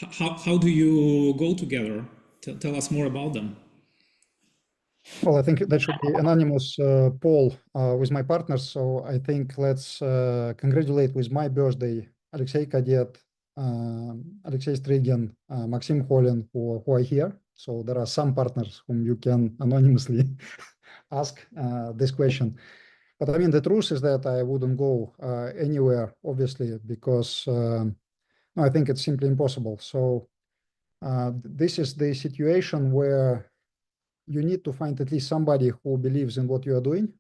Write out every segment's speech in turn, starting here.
How do you go together? Tell us more about them. Well, I think that should be anonymous poll with my partners. So I think let's congratulate with my birthday, Alexei Kadet, Alexei Strygin, Maxim Holin, who are here. So there are some partners whom you can anonymously ask this question. But I mean, the truth is that I wouldn't go anywhere, obviously, because I think it's simply impossible. So this is the situation where you need to find at least somebody who believes in what you are doing.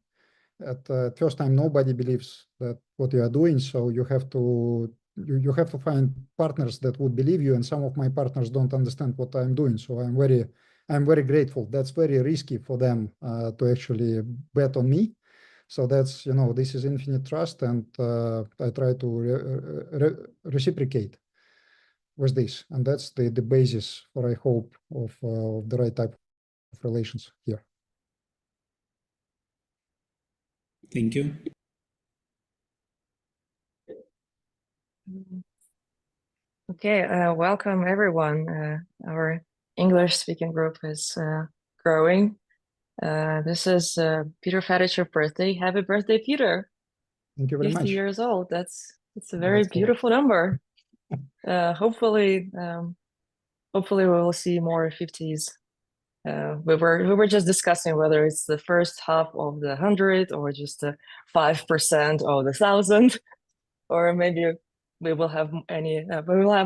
At first time, nobody believes that what you are doing, so you have to find partners that would believe you. And some of my partners don't understand what I'm doing, so I'm very grateful. That's very risky for them to actually bet on me. So that's this is infinite trust, and I try to reciprocate with this, and that's the basis for, I hope, of the right type of relations here. Thank you. Okay, welcome everyone. Our English-speaking group is growing. This is Peter Fedichev's birthday. Happy birthday, Peter! Thank you very 50 much. years old. It's a very beautiful number. Hopefully we will see more 50s. We were just discussing whether it's the first half of the 100 or just the 5% of the 1,000, or maybe we will have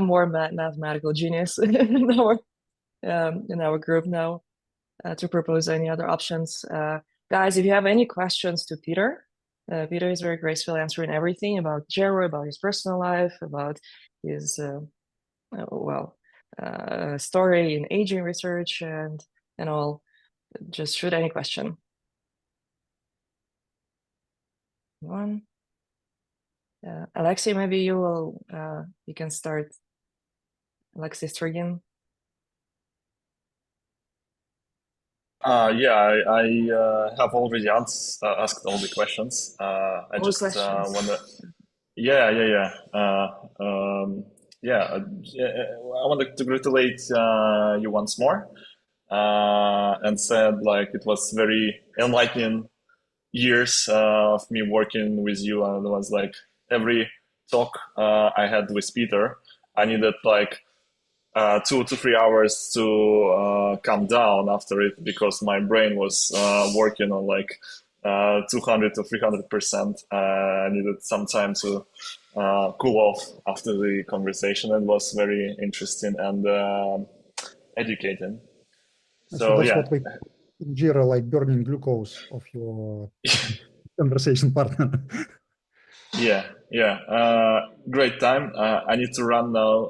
more mathematical genius in our group now to propose any other options. Guys, if you have any questions to Peter, Peter is very graceful answering everything about Jero, about his personal life, about his story in aging research and all. Just shoot any question. One. Alexei, maybe you can start. Alexei Strygin. Yeah, I have already asked all the questions. I just want to. Yeah. I wanted to congratulate you once more, and said like it was very enlightening years of me working with you, and it was like every talk I had with Peter, I needed like 2 to 3 hours to calm down after it, because my brain was working on like 200 to 300%. I needed some time to cool off after the conversation. It was very interesting and educating. So that's what we Jira, like burning glucose of your conversation partner. Yeah. Great time. I need to run now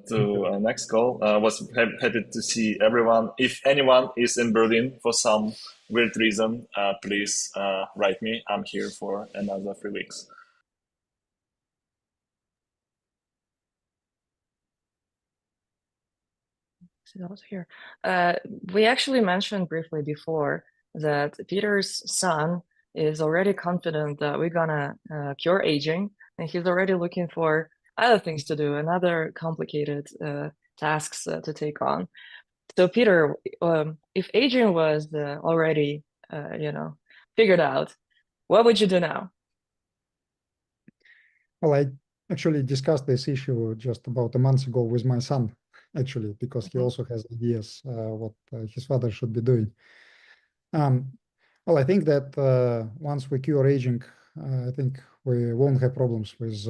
to next call. Was happy to see everyone. If anyone is in Berlin for some weird reason, please write me. I'm here for another 3 weeks. Here. We actually mentioned briefly before that Peter's son is already confident that we're gonna cure aging, and he's already looking for other things to do and other complicated tasks to take on. So Peter, if aging was already figured out, what would you do now? Well, I actually discussed this issue just about a month ago with my son, actually, because he also has ideas what his father should be doing. Well, I think that once we cure aging, I think we won't have problems with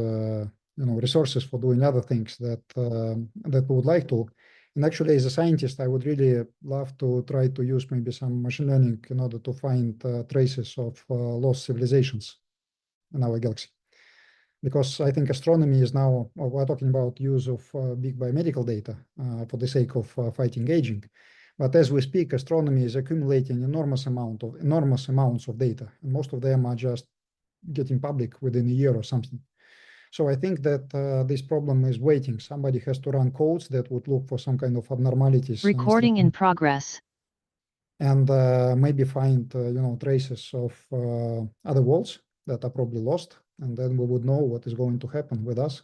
resources for doing other things that we would like to. And actually, as a scientist, I would really love to try to use maybe some machine learning in order to find traces of lost civilizations in our galaxy. Because I think astronomy is now, we're talking about use of big biomedical data for the sake of fighting aging. But as we speak, astronomy is accumulating enormous amounts of data, and most of them are just getting public within a year or something. So I think that this problem is waiting. Somebody has to run codes that would look for some kind of abnormalities. Recording in progress. And maybe find traces of other worlds that are probably lost, and then we would know what is going to happen with us.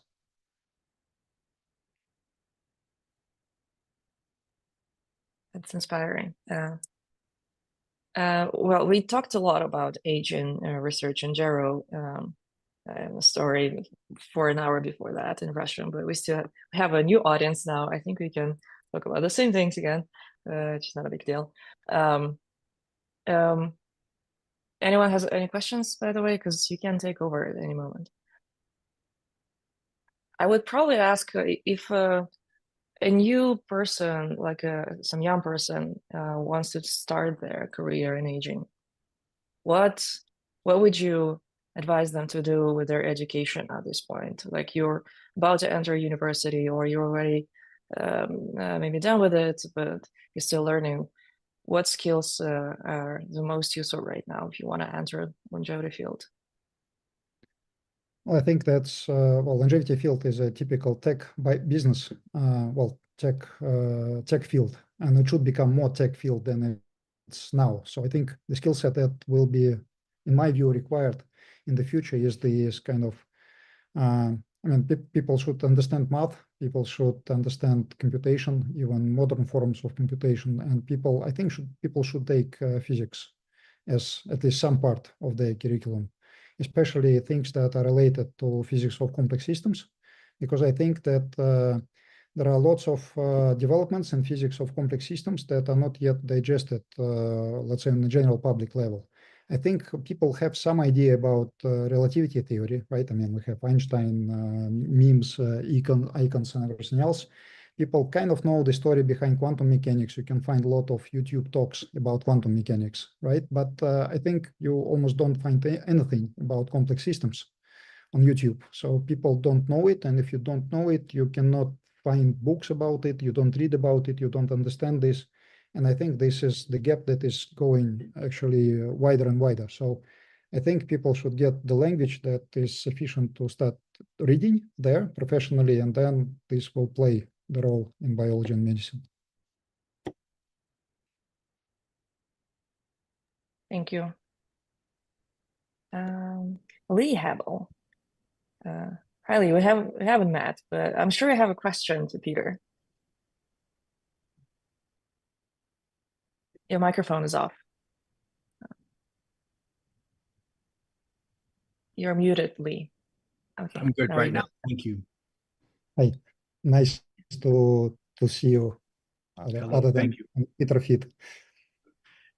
That's inspiring. Well, we talked a lot about age in research in Gero. A story for an hour before that in Russian, but we still have a new audience now. I think we can talk about the same things again, which is not a big deal. Anyone has any questions, by the way, because you can take over at any moment. I would probably ask if a new person, like some young person, wants to start their career in aging. What would you advise them to do with their education at this point? Like you're about to enter university, or you're already maybe done with it, but you're still learning. What skills are the most useful right now if you want to enter longevity field? Well, I think that's well, longevity field is a typical tech business, tech field, and it should become more tech field than it's now. So I think the skill set that will be, in my view, required in the future is this kind of. I mean, people should understand math. People should understand computation, even modern forms of computation, and I think people should take physics as at least some part of their curriculum, especially things that are related to physics of complex systems, because I think that there are lots of developments in physics of complex systems that are not yet digested, let's say, on the general public level. I think people have some idea about relativity theory, right? I mean, we have Einstein, memes, icons, and everything else. People kind of know the story behind quantum mechanics. You can find a lot of YouTube talks about quantum mechanics, right? But I think you almost don't find anything about complex systems on YouTube. So people don't know it. And if you don't know it, you cannot find books about it. You don't read about it. You don't understand this. And I think this is the gap that is going actually wider and wider. So I think people should get the language that is sufficient to start reading there professionally, and then this will play the role in biology and medicine. Thank you. Lee Habel. Hi, Lee. We haven't met, but I'm sure you have a question to Peter. Your microphone is off. You're muted, Lee. Okay. I'm good right now. Go. Thank you. Hi, nice to see you. Hello, Other than thank you. Peter Fed.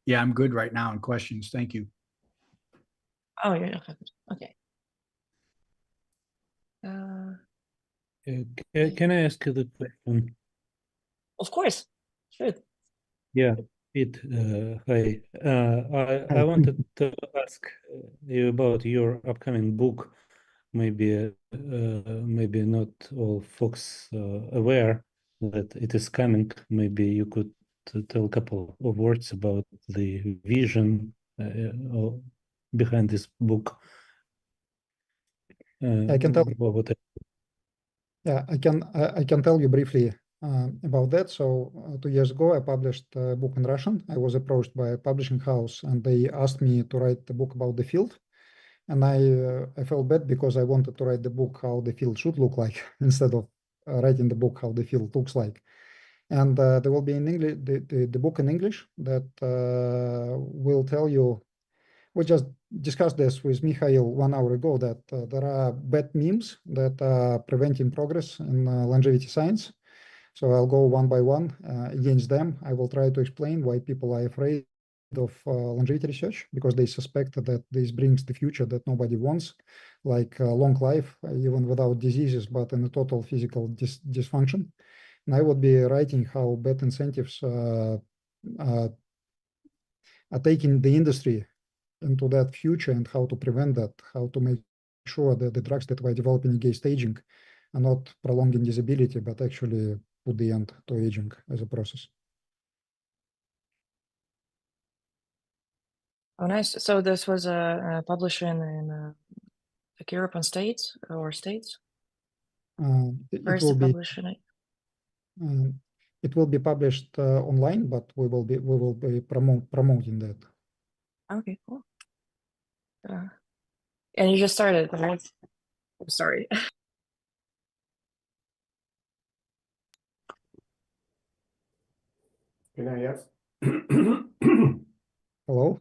Yeah, I'm good right now on questions. Thank you. Oh, yeah. Okay. Can I ask you the question? Of course. Sure. Yeah, Pete, hi. I wanted to ask you about your upcoming book. Maybe not all folks aware that it is coming. Maybe you could tell a couple of words about the vision behind this book. I can tell. Yeah, I can tell you briefly about that. So 2 years ago, I published a book in Russian. I was approached by a publishing house, and they asked me to write a book about the field. And I felt bad because I wanted to write the book how the field should look like instead of writing the book how the field looks like. And there will be in English the book in English that will tell you. We just discussed this with Mikhail 1 hour ago, that there are bad memes that are preventing progress in longevity science. So I'll go one by one against them. I will try to explain why people are afraid of longevity research, because they suspect that this brings the future that nobody wants, like long life, even without diseases, but in a total physical dysfunction. And I would be writing how bad incentives are taking the industry into that future, and how to prevent that, how to make sure that the drugs that we're developing against aging are not prolonging disability, but actually put the end to aging as a process. Oh, nice. So this was a publishing in like European states or states? It will be published online, but we will be promoting that. Okay, cool. And you just started, right? I'm sorry. Can I ask? Hello.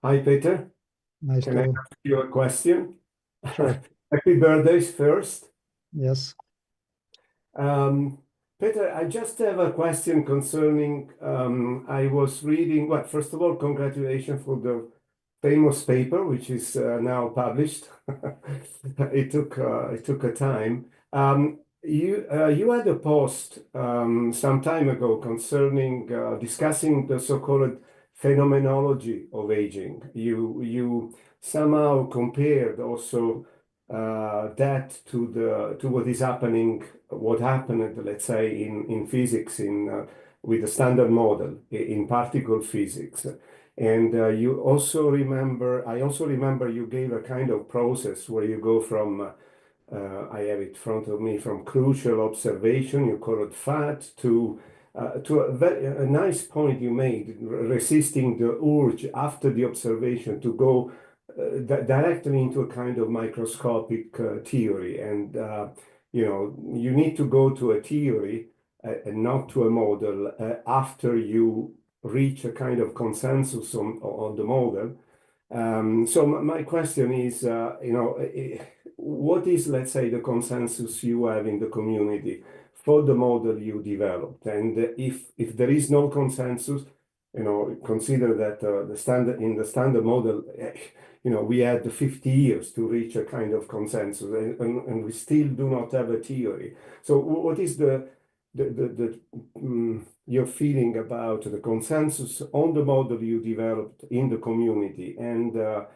Hi, Peter. Nice Can I to. ask you a question? Sure. Happy birthdays first. Yes. Peter, I just have a question concerning, I was reading, well, first of all, congratulations for the famous paper, which is now published. It took a time. You had a post some time ago concerning discussing the so-called phenomenology of aging. You somehow compared also that to what is happening, what happened, let's say, in physics with the standard model in particle physics. And you also remember, I also remember you gave a kind of process where you go from, I have it in front of me, from crucial observation, you call it FAT, to a nice point you made, resisting the urge after the observation to go directly into a kind of microscopic theory. And, you need to go to a theory and not to a model after you reach a kind of consensus on the model. So my question is, what is, let's say, the consensus you have in the community for the model you developed? And if there is no consensus, consider that in the standard model, we had 50 years to reach a kind of consensus, and we still do not have a theory. So what is your feeling about the consensus on the model you developed in the community and a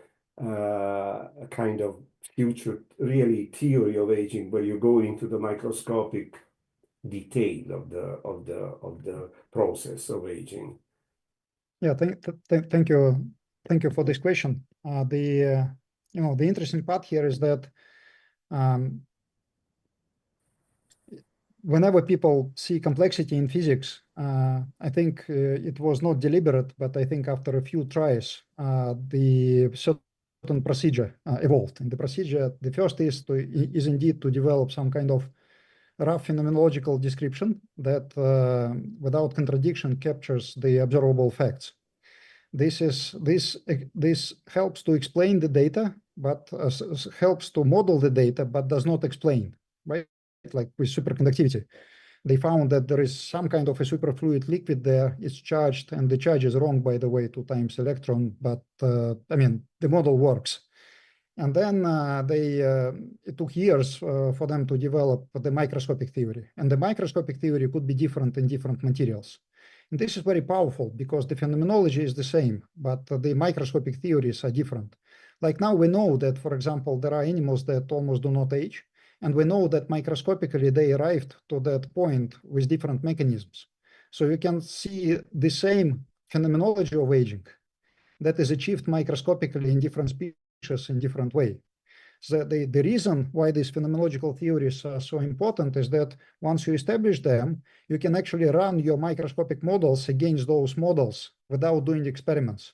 kind of future really theory of aging where you go into the microscopic detail of the process of aging? Yeah. Thank you for this question. The interesting part here is that whenever people see complexity in physics, I think it was not deliberate, but I think after a few tries, the certain procedure evolved. And the procedure, the first is indeed to develop some kind of rough phenomenological description that, without contradiction, captures the observable facts. This helps to explain the data, but helps to model the data, but does not explain, right? Like with superconductivity, they found that there is some kind of a superfluid liquid there. It's charged, and the charge is wrong, by the way, 2 times electron. But the model works. And then it took years for them to develop the microscopic theory. And the microscopic theory could be different in different materials. And this is very powerful because the phenomenology is the same, but the microscopic theories are different. Like now we know that, for example, there are animals that almost do not age. And we know that microscopically they arrived to that point with different mechanisms. So you can see the same phenomenology of aging that is achieved microscopically in different species in different way. So the reason why these phenomenological theories are so important is that once you establish them, you can actually run your microscopic models against those models without doing experiments.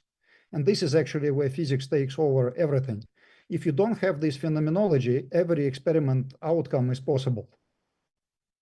And this is actually where physics takes over everything. If you don't have this phenomenology, every experiment outcome is possible,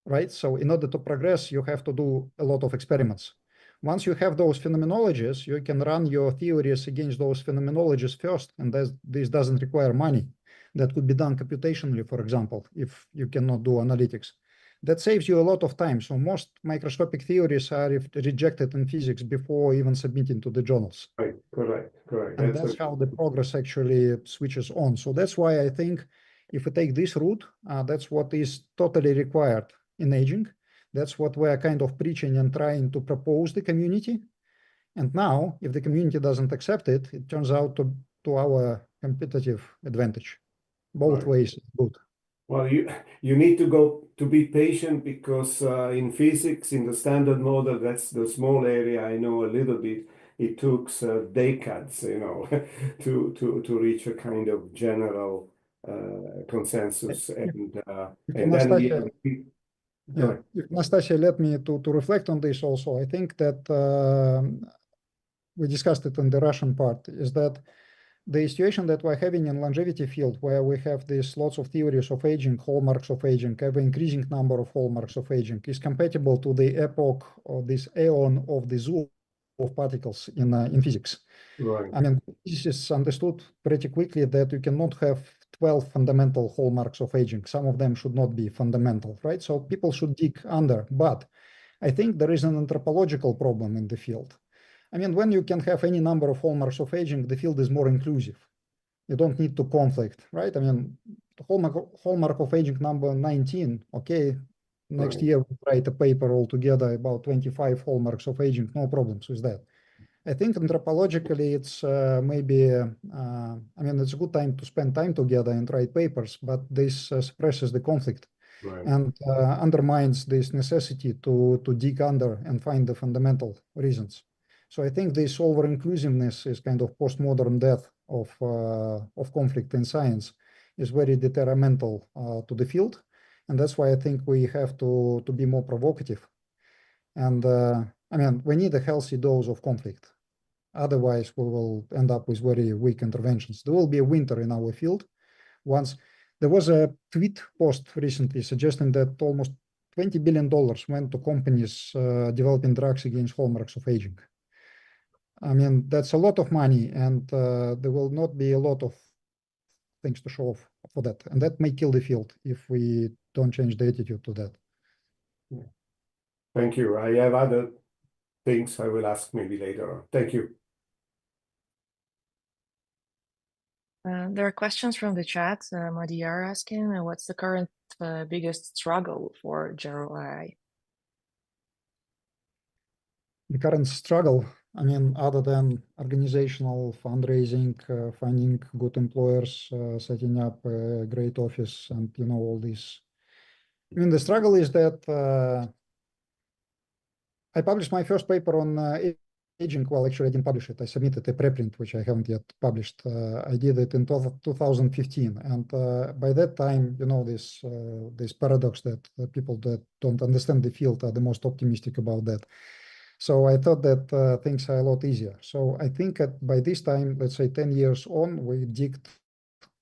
right? So in order to progress, you have to do a lot of experiments. Once you have those phenomenologies, you can run your theories against those phenomenologies first, and this doesn't require money. That could be done computationally, for example, if you cannot do analytics. That saves you a lot of time. So most microscopic theories are rejected in physics before even submitting to the journals. Right, correct. And that's how the progress actually switches on. So that's why I think if we take this route, that's what is totally required in aging. That's what we're kind of preaching and trying to propose the community. And now, if the community doesn't accept it, it turns out to our competitive advantage. Both ways good. Well, you need to be patient because in physics, in the standard model, that's the small area I know a little bit. It took decades, to reach a kind of general consensus. Nastasia, let me to reflect on this also. I think that we discussed it in the Russian part, is that the situation that we're having in longevity field, where we have these lots of theories of aging, hallmarks of aging, ever increasing number of hallmarks of aging, is compatible to the epoch or this aeon of the zoo of particles in physics. Right. I mean, physicists understood pretty quickly that you cannot have 12 fundamental hallmarks of aging. Some of them should not be fundamental, right? So people should dig under. But I think there is an anthropological problem in the field. I mean, when you can have any number of hallmarks of aging, the field is more inclusive. You don't need to conflict, right? I mean, the hallmark of aging number 19, okay, next Right. year we write a paper altogether about 25 hallmarks of aging, no problems with that. I think anthropologically it's maybe, I mean, it's a good time to spend time together and write papers, but this suppresses the conflict. Right. And undermines this necessity to dig under and find the fundamental reasons. So I think this over-inclusiveness is kind of postmodern death of conflict in science, is very detrimental to the field. And that's why I think we have to be more provocative. And I mean, we need a healthy dose of conflict. Otherwise, we will end up with very weak interventions. There will be a winter in our field. Once there was a tweet post recently suggesting that almost $20 billion went to companies developing drugs against hallmarks of aging. I mean, that's a lot of money, and there will not be a lot of things to show off for that. And that may kill the field if we don't change the attitude to that. Thank you. I have other things I will ask maybe later on. Thank you. There are questions from the chat. Madhyar asking, what's the current biggest struggle for general AI? The current struggle, I mean, other than organizational fundraising, finding good employers, setting up a great office, and all this. I mean, the struggle is that I published my first paper on aging. Well, actually, I didn't publish it. I submitted a preprint, which I haven't yet published. I did it in 2015, and by that time, this paradox that people that don't understand the field are the most optimistic about that. So I thought that things are a lot easier. So I think by this time, let's say 10 years on, we digged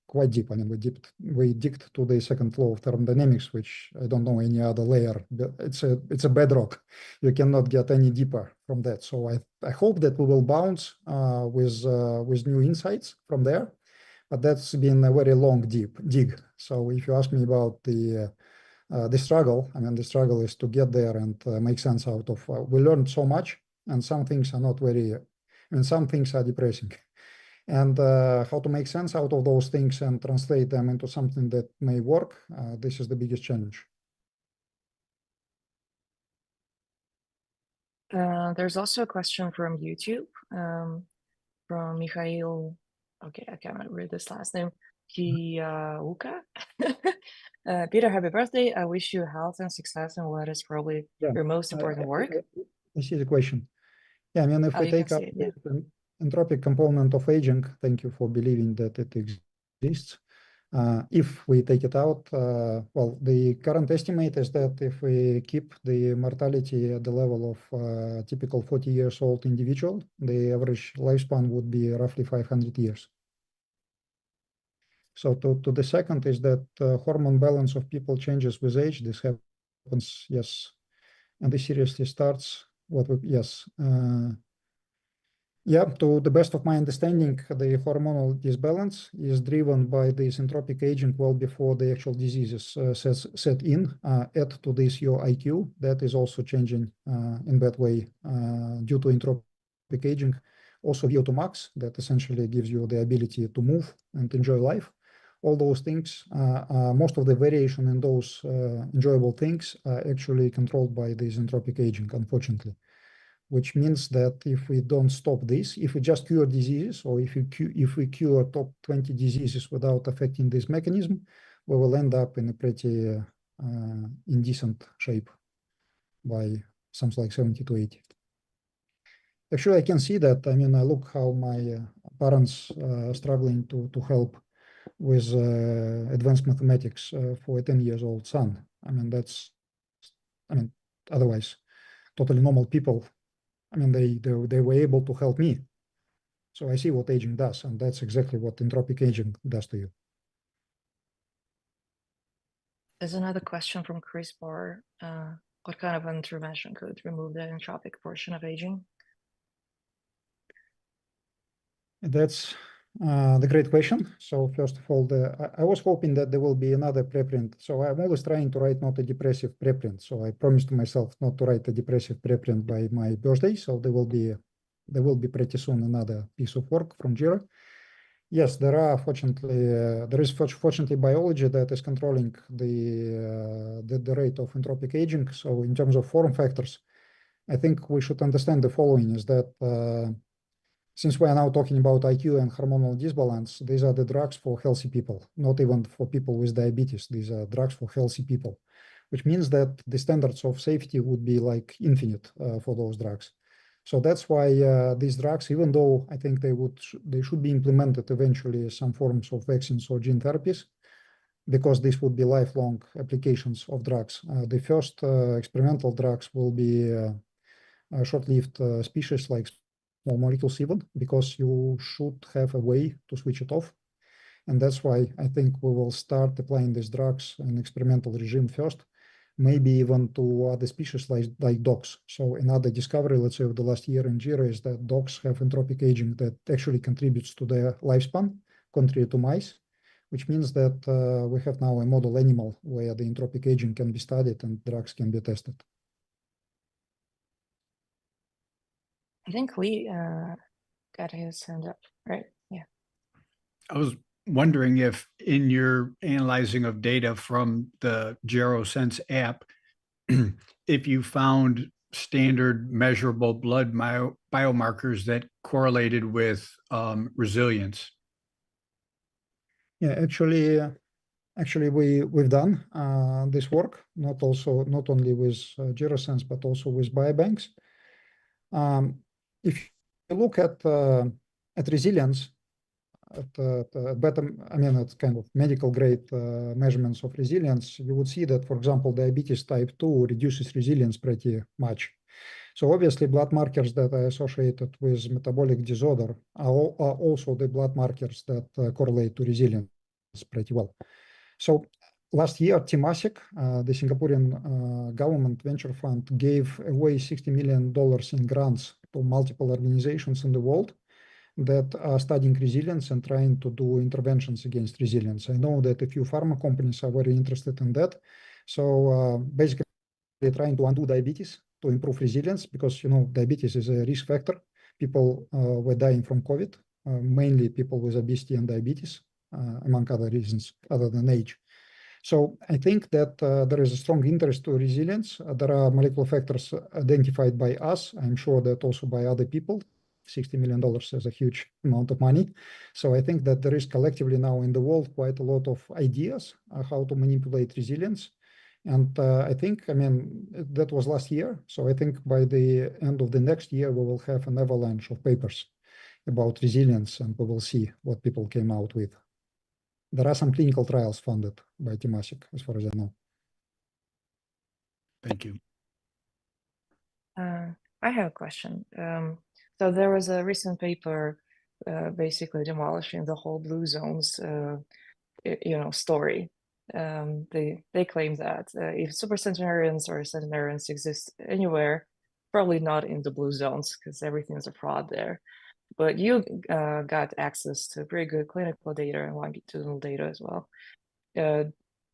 quite deep. I mean, we digged to the second law of thermodynamics, which I don't know any other layer. It's a bedrock. You cannot get any deeper from that. So I hope that we will bounce with new insights from there. But that's been a very long dig. So if you ask me about the struggle, I mean, the struggle is to get there and make sense out of. We learned so much, and some things are not very. I mean, some things are depressing. And how to make sense out of those things and translate them into something that may work, this is the biggest challenge. There's also a question from YouTube, from Mikhail. Okay, I cannot read this last name. Kiauka. Peter, happy birthday. I wish you health and success in what is probably your most important work. I see the question. Yeah, I mean, if we take up the entropic component of aging, thank you for believing that it exists. If we take it out, well, the current estimate is that if we keep the mortality at the level of a typical 40 years old individual, the average lifespan would be roughly 500 years. So to the second is that hormone balance of people changes with age. This happens, yes. And this seriously starts, yes. Yeah, to the best of my understanding, the hormonal disbalance is driven by this entropic aging well before the actual diseases set in. Add to this your IQ, that is also changing in that way due to entropic aging. Also VO2 max, that essentially gives you the ability to move and enjoy life. All those things, most of the variation in those enjoyable things are actually controlled by this entropic aging, unfortunately. Which means that if we don't stop this, if we just cure diseases, or if we cure top 20 diseases without affecting this mechanism, we will end up in a pretty indecent shape by something like 70 to 80. Actually, I can see that. I mean, I look how my parents are struggling to help with advanced mathematics for a 10-year-old son. I mean, otherwise, totally normal people. I mean, they were able to help me. So I see what aging does, and that's exactly what entropic aging does to you. There's another question from Chris Barr. What kind of intervention could remove the entropic portion of aging? That's the great question. So first of all, I was hoping that there will be another preprint. So I'm always trying to write not a depressive preprint. So I promised to myself not to write a depressive preprint by my birthday. So there will be pretty soon another piece of work from Jira. Yes, there is fortunately biology that is controlling the rate of entropic aging. So in terms of form factors, I think we should understand the following: is that since we are now talking about IQ and hormonal disbalance, these are the drugs for healthy people, not even for people with diabetes. These are drugs for healthy people, which means that the standards of safety would be like infinite for those drugs. So that's why these drugs, even though I think they should be implemented eventually as some forms of vaccines or gene therapies, because this would be lifelong applications of drugs. The first experimental drugs will be short-lived species like small molecules even, because you should have a way to switch it off. And that's why I think we will start applying these drugs in experimental regime first, maybe even to other species like dogs. So another discovery, let's say, of the last year in Jira is that dogs have entropic aging that actually contributes to their lifespan, contrary to mice, which means that we have now a model animal where the entropic aging can be studied and drugs can be tested. I think Lee got his hand up, right? Yeah. I was wondering if in your analyzing of data from the GeroSense app, if you found standard measurable blood biomarkers that correlated with resilience. Yeah, actually we've done this work, not only with GeroSense, but also with biobanks. If you look at resilience, at kind of medical grade measurements of resilience, you would see that, for example, diabetes type 2 reduces resilience pretty much. So obviously blood markers that are associated with metabolic disorder are also the blood markers that correlate to resilience pretty well. So last year, Temasek, the Singaporean government venture fund, gave away $60 million in grants to multiple organizations in the world that are studying resilience and trying to do interventions against resilience. I know that a few pharma companies are very interested in that. So basically, they're trying to undo diabetes to improve resilience, because diabetes is a risk factor. People were dying from COVID, mainly people with obesity and diabetes, among other reasons other than age. So I think that there is a strong interest to resilience. There are molecular factors identified by us. I'm sure that also by other people. $60 million is a huge amount of money. So I think that there is collectively now in the world quite a lot of ideas how to manipulate resilience. And I think, that was last year. So I think by the end of the next year, we will have an avalanche of papers about resilience, and we will see what people came out with. There are some clinical trials funded by Temasek, as far as I know. Thank you. I have a question. So there was a recent paper basically demolishing the whole blue zones, story. They claim that if supercentenarians or centenarians exist anywhere, probably not in the blue zones, because everything's a fraud there. But you got access to very good clinical data and longitudinal data as well.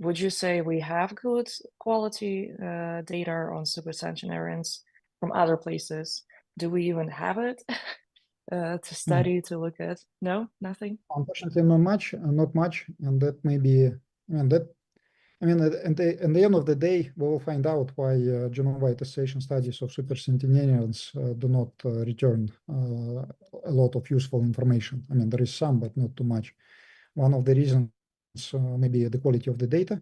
Would you say we have good quality data on supercentenarians from other places? Do we even have it to study, to look at? No, nothing? Unfortunately, not much. And that may be, at the end of the day, we will find out why genome-wide association studies of supercentenarians do not return a lot of useful information. There is some, but not too much. One of the reasons maybe the quality of the data.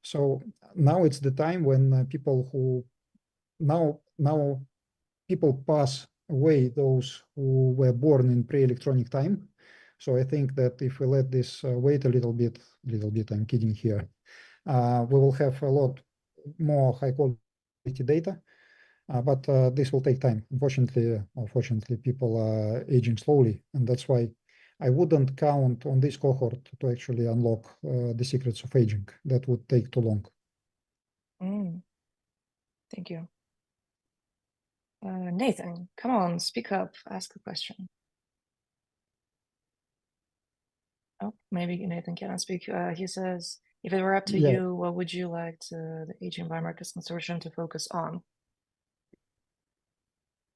So now it's the time when people pass away, those who were born in pre-electronic time. So I think that if we let this wait a little bit, I'm kidding here, we will have a lot more high quality data. But this will take time. Unfortunately, or fortunately, people are aging slowly, and that's why I wouldn't count on this cohort to actually unlock the secrets of aging. That would take too long. Thank you. Nathan, come on, speak up, ask a question. Oh, maybe Nathan cannot speak. He says, if it were up to you, what would you like the Aging Biomarkers Consortium to focus on?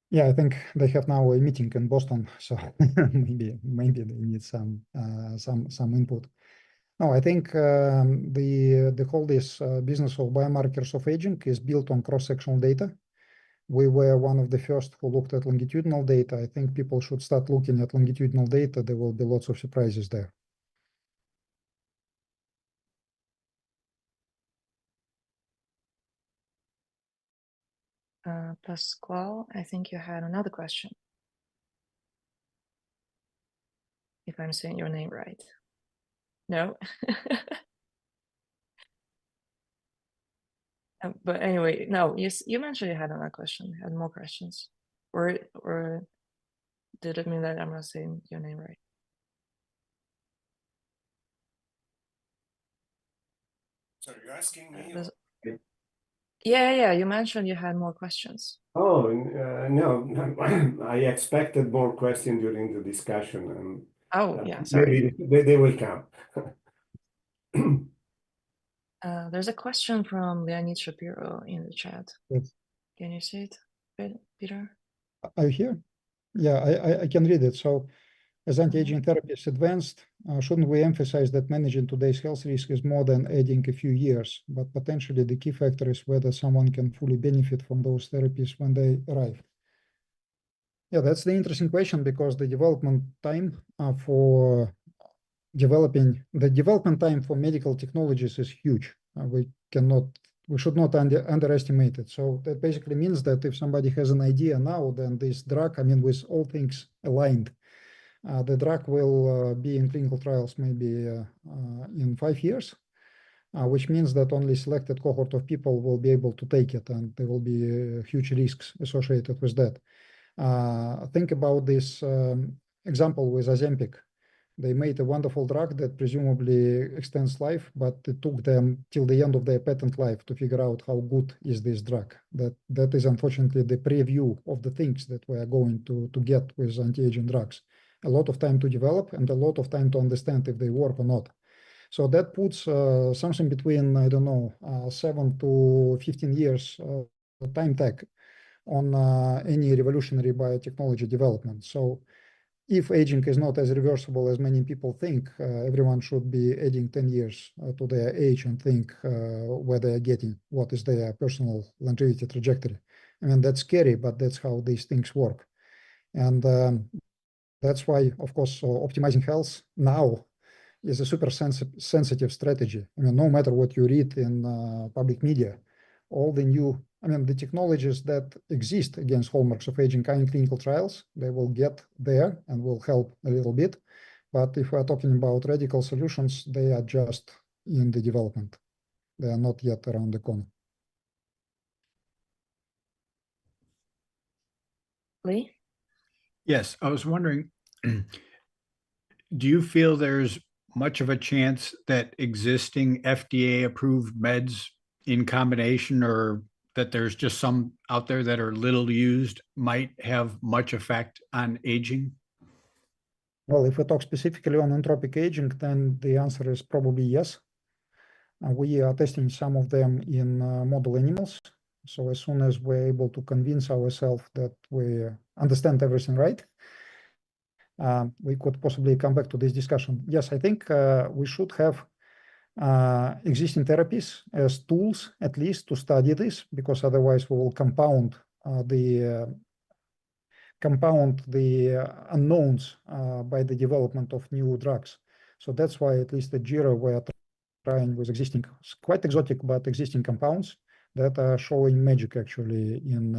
Yeah, I think they have now a meeting in Boston, so maybe they need some input. No, I think the whole this business of biomarkers of aging is built on cross-sectional data. We were one of the first who looked at longitudinal data. I think people should start looking at longitudinal data. There will be lots of surprises there. Pasquale, I think you had another question. If I'm saying your name right. No? But anyway, no, you mentioned you had another question, you had more questions. Or did it mean that I'm not saying your name right? So you're asking me? Yeah, you mentioned you had more questions. Oh, no, I expected more questions during the discussion. Oh, yeah, sorry. Maybe they will come. There's a question from Leonid Shapiro in the chat. Yes. Can you see it, Peter? Are you here? Yeah, I can read it. So, as anti-aging therapy is advanced, shouldn't we emphasize that managing today's health risk is more than adding a few years, but potentially the key factor is whether someone can fully benefit from those therapies when they arrive? Yeah, that's the interesting question, because the development time for medical technologies is huge. We should not underestimate it. So that basically means that if somebody has an idea now, then this drug, I mean, with all things aligned, the drug will be in clinical trials maybe in 5 years, which means that only selected cohort of people will be able to take it, and there will be huge risks associated with that. Think about this example with Ozempic. They made a wonderful drug that presumably extends life, but it took them till the end of their patent life to figure out how good is this drug. That is unfortunately the preview of the things that we are going to get with anti-aging drugs. A lot of time to develop and a lot of time to understand if they work or not. So that puts something between, I don't know, 7 to 15 years time tag on any revolutionary biotechnology development. So if aging is not as reversible as many people think, everyone should be adding 10 years to their age and think where they are getting, what is their personal longevity trajectory. I mean, that's scary, but that's how these things work. And that's why, of course, optimizing health now is a super sensitive strategy. I mean, no matter what you read in public media, all the new, I mean, the technologies that exist against hallmarks of aging are in clinical trials. They will get there and will help a little bit. But if we're talking about radical solutions, they are just in the development. They are not yet around the corner. Lee? Yes, I was wondering, do you feel there's much of a chance that existing FDA-approved meds in combination, or that there's just some out there that are little used, might have much effect on aging? Well, if we talk specifically on entropic aging, then the answer is probably yes. We are testing some of them in model animals. So as soon as we're able to convince ourselves that we understand everything right, we could possibly come back to this discussion. Yes, I think we should have existing therapies as tools, at least, to study this, because otherwise we will compound the unknowns by the development of new drugs. So that's why, at least at JIRA, we're trying with existing, quite exotic, but existing compounds that are showing magic actually in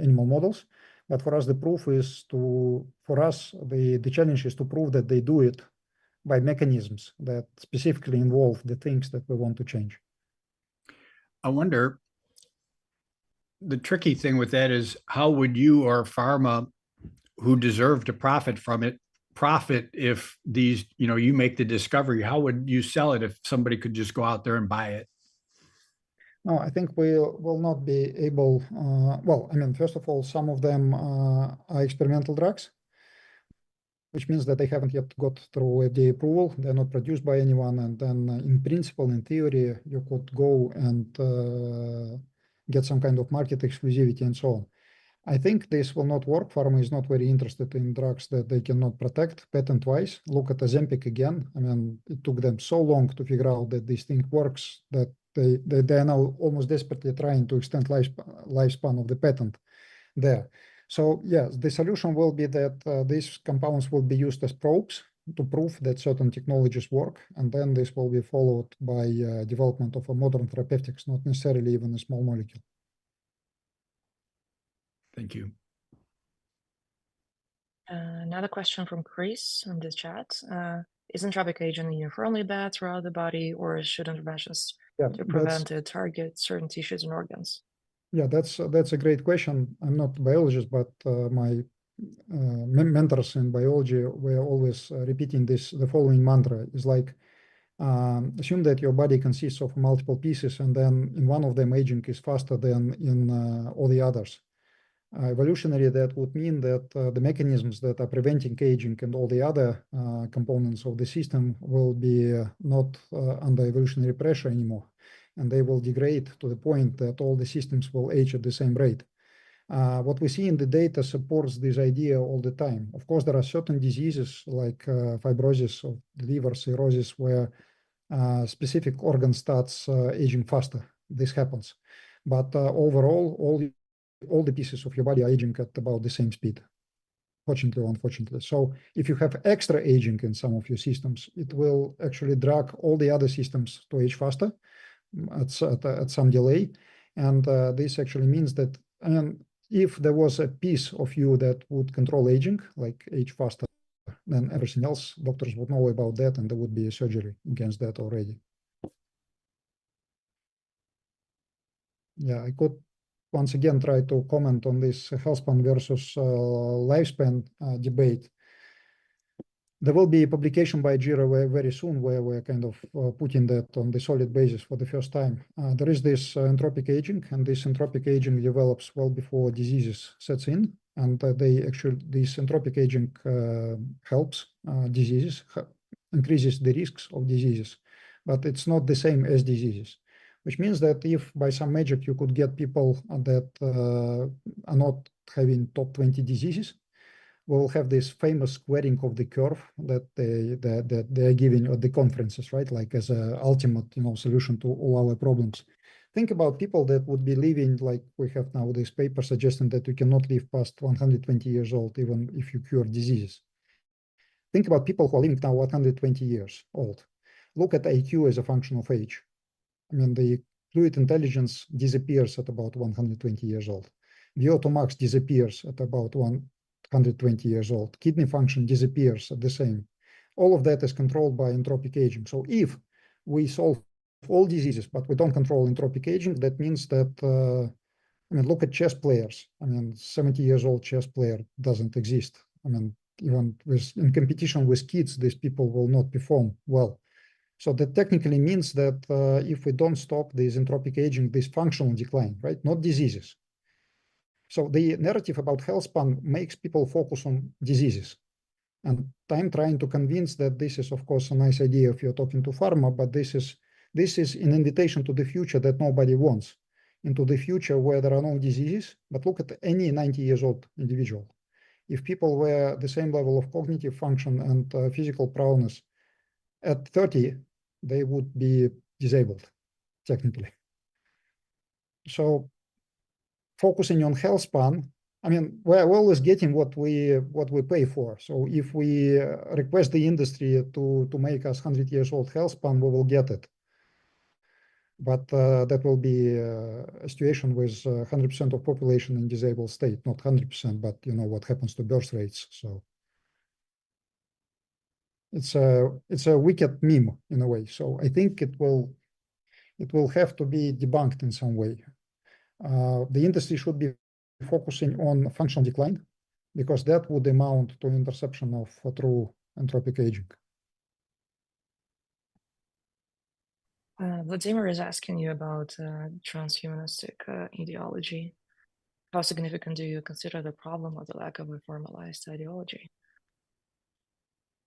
animal models. But for us, the proof is the challenge is to prove that they do it by mechanisms that specifically involve the things that we want to change. I wonder, the tricky thing with that is how would you or pharma who deserve to profit from it profit if these, you make the discovery? How would you sell it if somebody could just go out there and buy it? No, I think we will not be able, well, I mean, first of all, some of them are experimental drugs, which means that they haven't yet got through FDA approval. They're not produced by anyone. And then in principle, in theory, you could go and get some kind of market exclusivity and so on. I think this will not work. Pharma is not very interested in drugs that they cannot protect patent-wise. Look at Ozempic again. I mean, it took them so long to figure out that this thing works that they are now almost desperately trying to extend lifespan of the patent there. So yes, the solution will be that these compounds will be used as probes to prove that certain technologies work, and then this will be followed by development of a modern therapeutics, not necessarily even a small molecule. Thank you. Another question from Chris in the chat. Is entropic agent uniformly bad throughout the body, or should interventions to prevent it target certain tissues and organs? Yeah, that's a great question. I'm not a biologist, but my mentors in biology were always repeating the following mantra is like, assume that your body consists of multiple pieces, and then in one of them aging is faster than in all the others. Evolutionary, that would mean that the mechanisms that are preventing aging and all the other components of the system will be not under evolutionary pressure anymore, and they will degrade to the point that all the systems will age at the same rate. What we see in the data supports this idea all the time. Of course, there are certain diseases like fibrosis of the liver, cirrhosis, where specific organ starts aging faster. This happens. But overall, all the pieces of your body are aging at about the same speed, fortunately or unfortunately. So if you have extra aging in some of your systems, it will actually drag all the other systems to age faster at some delay. And this actually means that, I mean, if there was a piece of you that would control aging, like age faster than everything else, doctors would know about that, and there would be a surgery against that already. Yeah, I could once again try to comment on this health span versus lifespan debate. There will be a publication by JIRA very soon where we're kind of putting that on the solid basis for the first time. There is this entropic aging, and this entropic aging develops well before diseases sets in. And this entropic aging helps diseases, increases the risks of diseases, but it's not the same as diseases. Which means that if by some magic you could get people that are not having top 20 diseases, we'll have this famous squaring of the curve that they are giving at the conferences, right? Like as an ultimate, solution to all our problems. Think about people that would be living, like we have now this paper suggesting that you cannot live past 120 years old, even if you cure diseases. Think about people who are living now 120 years old. Look at IQ as a function of age. I mean, the fluid intelligence disappears at about 120 years old. VO2 max disappears at about 120 years old. Kidney function disappears at the same. All of that is controlled by entropic aging. So if we solve all diseases, but we don't control entropic aging, that means that, I mean, look at chess players. I mean, 70 years old chess player doesn't exist. I mean, even in competition with kids, these people will not perform well. So that technically means that if we don't stop this entropic aging, this functional decline, right? Not diseases. So the narrative about health span makes people focus on diseases. And I'm trying to convince that this is, of course, a nice idea if you're talking to pharma, but this is an invitation to the future that nobody wants. Into the future where there are no diseases, but look at any 90 years old individual. If people were the same level of cognitive function and physical prowess at 30, they would be disabled, technically. So focusing on health span, I mean, we're always getting what we pay for. So if we request the industry to make us 100 years old health span, we will get it. But that will be a situation with 100% of population in disabled state, not 100%, but you know what happens to birth rates. So it's a wicked meme in a way. So I think it will have to be debunked in some way. the industry should be focusing on functional decline, because that would amount to interception of true entropic aging. Vladimir is asking you about transhumanistic ideology. How significant do you consider the problem of the lack of a formalized ideology?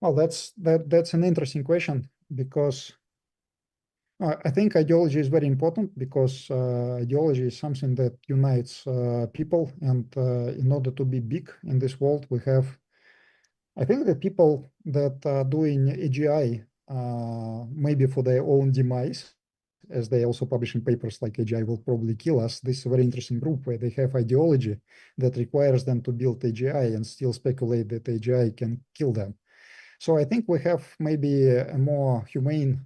Well, that's an interesting question, because I think ideology is very important, because ideology is something that unites people, and in order to be big in this world, I think the people that are doing AGI maybe for their own demise, as they also publish in papers like AGI will probably kill us. This is a very interesting group where they have ideology that requires them to build AGI and still speculate that AGI can kill them. So I think we have maybe a more humane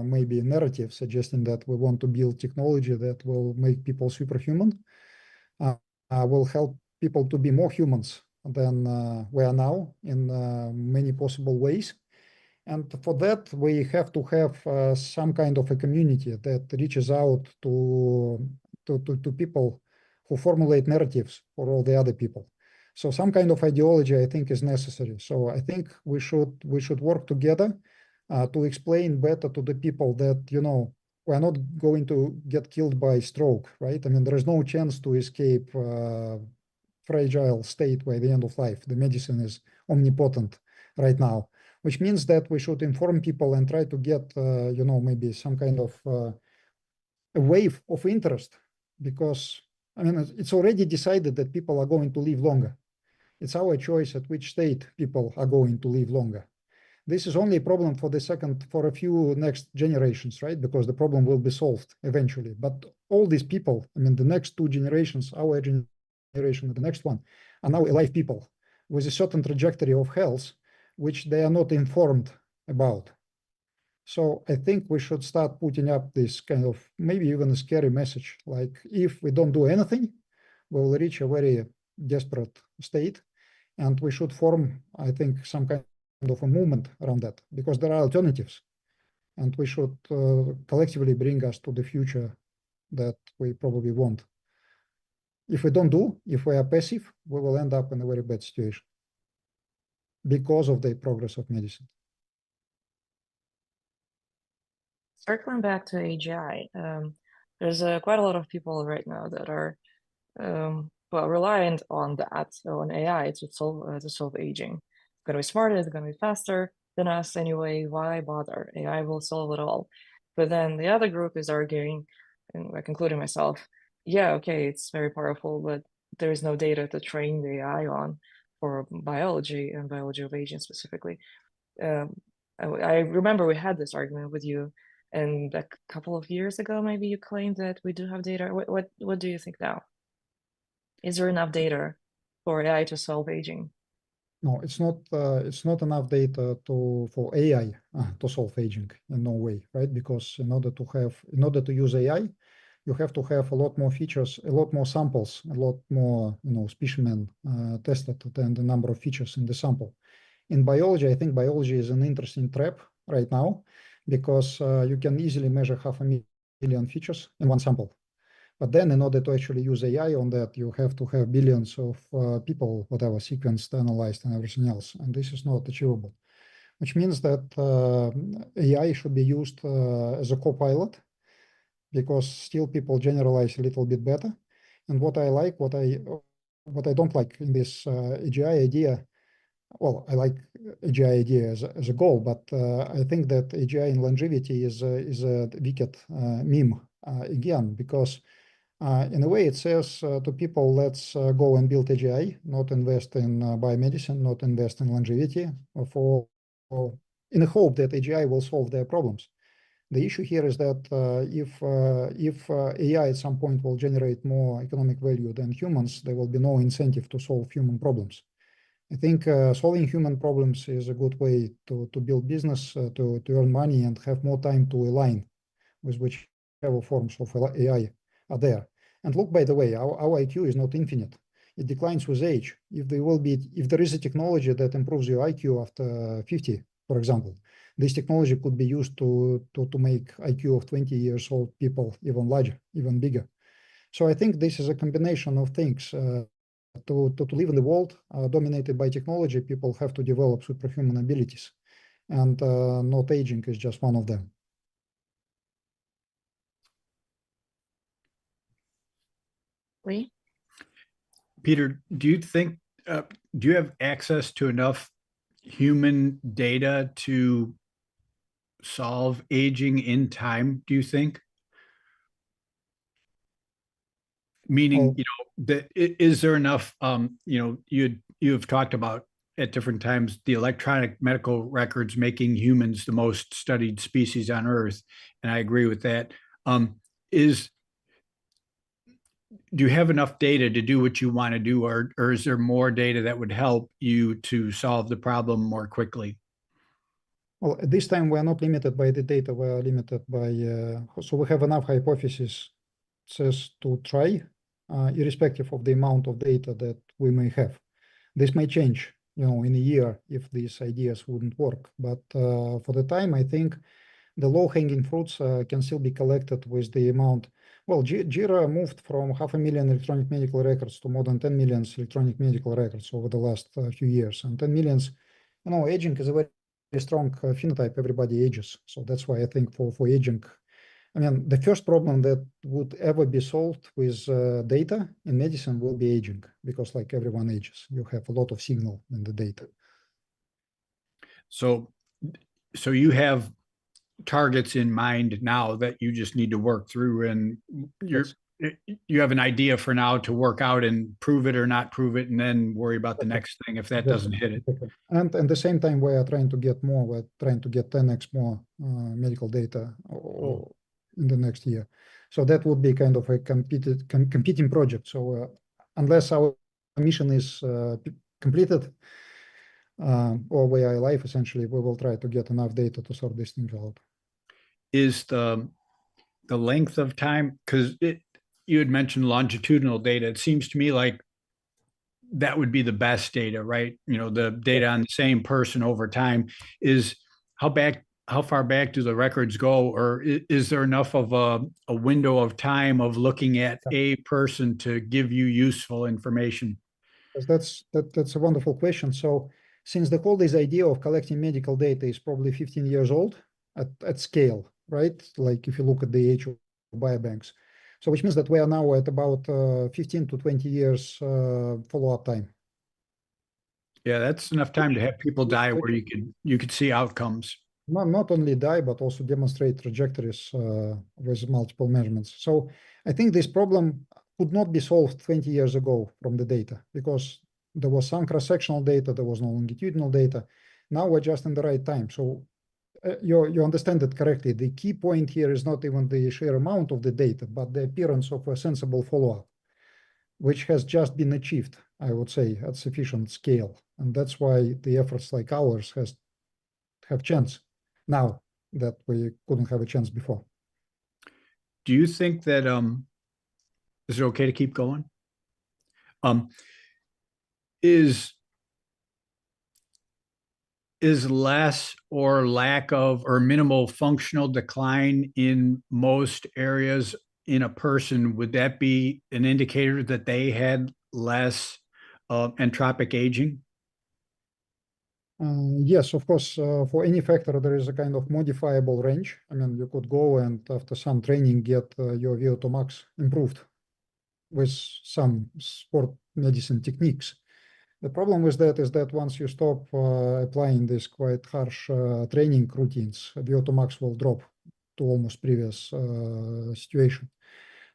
maybe narrative suggesting that we want to build technology that will make people superhuman, will help people to be more humans than we are now in many possible ways. And for that, we have to have some kind of a community that reaches out to people who formulate narratives for all the other people. So some kind of ideology, I think, is necessary. So I think we should work together to explain better to the people that, you know, we're not going to get killed by stroke, right? I mean, there is no chance to escape fragile state by the end of life. The medicine is omnipotent right now, which means that we should inform people and try to get, you know, maybe some kind of a wave of interest, because, I mean, it's already decided that people are going to live longer. It's our choice at which state people are going to live longer. This is only a problem for for a few next generations, right? Because the problem will be solved eventually. But all these people, I mean, the next two generations, our generation and the next one, are now alive people with a certain trajectory of health, which they are not informed about. So I think we should start putting up this kind of maybe even a scary message, like if we don't do anything, we will reach a very desperate state, and we should form, I think, some kind of a movement around that, because there are alternatives, and we should collectively bring us to the future that we probably want. If we don't do, if we are passive, we will end up in a very bad situation because of the progress of medicine. Circling back to AGI, there's quite a lot of people right now that are well, reliant on that, so on AI to solve aging. It's gonna be smarter, it's gonna be faster than us anyway. Why bother? AI will solve it all. But then the other group is arguing, and like including myself, yeah, okay, it's very powerful, but there is no data to train the AI on for biology and biology of aging specifically. I remember we had this argument with you, and a couple of years ago, maybe you claimed that we do have data. What do you think now? Is there enough data for AI to solve aging? No, it's not. It's not enough data for AI to solve aging in no way, right? Because in order to use AI, you have to have a lot more features, a lot more samples, a lot more, you know, specimen tested than the number of features in the sample. In biology, I think biology is an interesting trap right now, because you can easily measure 500,000 features in one sample. But then in order to actually use AI on that, you have to have billions of people, whatever, sequenced, analyzed, and everything else. And this is not achievable, which means that AI should be used as a co-pilot, because still people generalize a little bit better. And what I like, what I don't like in this AGI idea, well, I like AGI idea as a goal, but I think that AGI in longevity is a wicked meme again, because in a way it says to people, let's go and build AGI, not invest in biomedicine, not invest in longevity, in the hope that AGI will solve their problems. The issue here is that if AI at some point will generate more economic value than humans, there will be no incentive to solve human problems. I think solving human problems is a good way to build business, to earn money, and have more time to align with whichever forms of AI are there. And look, by the way, our IQ is not infinite. It declines with age. If there is a technology that improves your IQ after 50, for example, this technology could be used to make IQ of 20 years old people even larger, even bigger. So I think this is a combination of things. To live in the world dominated by technology, people have to develop superhuman abilities, and not aging is just one of them. Lee? Peter, do you think, do you have access to enough human data to solve aging in time, do you think? Meaning, Well, is there enough, you've talked about at different times the electronic medical records making humans the most studied species on Earth, and I agree with that. Do you have enough data to do what you want to do, or is there more data that would help you to solve the problem more quickly? well, at this time, we are not limited by the data. We are limited by, so we have enough hypotheses to try, irrespective of the amount of data that we may have. This may change, in a year if these ideas wouldn't work. But for the time, I think the low-hanging fruits can still be collected with the amount. Well, JIRA moved from 500,000 electronic medical records to more than 10 million electronic medical records over the last few years. And 10 millions, aging is a very strong phenotype. Everybody ages. So that's why I think for aging, I mean, the first problem that would ever be solved with data in medicine will be aging, because like everyone ages, you have a lot of signal in the data. So you have targets in mind now that you just need to work through, and you have an idea for now to work out and prove it or not prove it, and then worry about the next thing if that doesn't hit it. And at the same time, we are trying to get more. We're trying to get 10x more medical data in the next year. So that would be kind of a competing project. So unless our mission is completed, or we are alive, essentially, we will try to get enough data to sort these things out. Is the length of time, because you had mentioned longitudinal data. It seems to me like that would be the best data, right? The data on the same person over time. Is how far back do the records go, or is there enough of a window of time of looking at a person to give you useful information? That's a wonderful question. So since the whole this idea of collecting medical data is probably 15 years old at scale, right? Like if you look at the age of biobanks. So which means that we are now at about 15 to 20 years follow-up time. Yeah, that's enough time to have people die where you could see outcomes. Not only die, but also demonstrate trajectories with multiple measurements. So I think this problem could not be solved 20 years ago from the data, because there was some cross-sectional data, there was no longitudinal data. Now we're just in the right time. So you understand it correctly. The key point here is not even the sheer amount of the data, but the appearance of a sensible follow-up, which has just been achieved, I would say, at sufficient scale. And that's why the efforts like ours have chance now that we couldn't have a chance before. Do you think that is it okay to keep going? Is less or lack of or minimal functional decline in most areas in a person, would that be an indicator that they had less entropic aging? Yes, of course, for any factor, there is a kind of modifiable range. I mean, you could go and after some training get your VO2 max improved with some sport medicine techniques. The problem with that is that once you stop applying these quite harsh training routines, VO2 max will drop to almost previous situation.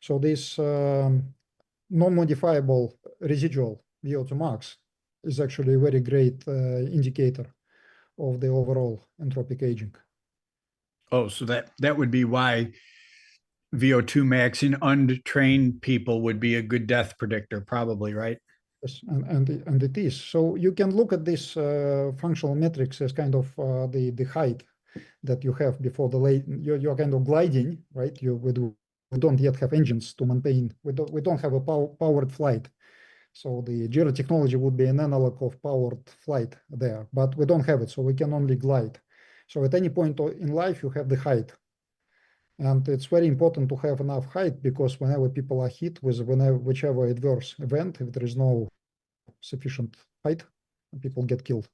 So this non-modifiable residual VO2 max is actually a very great indicator of the overall entropic aging. Oh, so that would be why VO2 max in untrained people would be a good death predictor, probably, right? Yes, and it is. So you can look at this functional metrics as kind of the height that you have before the late. You're kind of gliding, right? We don't yet have engines to maintain. We don't have a powered flight. So the JIRA technology would be an analog of powered flight there, but we don't have it, so we can only glide. So at any point in life, you have the height. And it's very important to have enough height, because whenever people are hit with whichever adverse event, if there is no sufficient height, people get killed.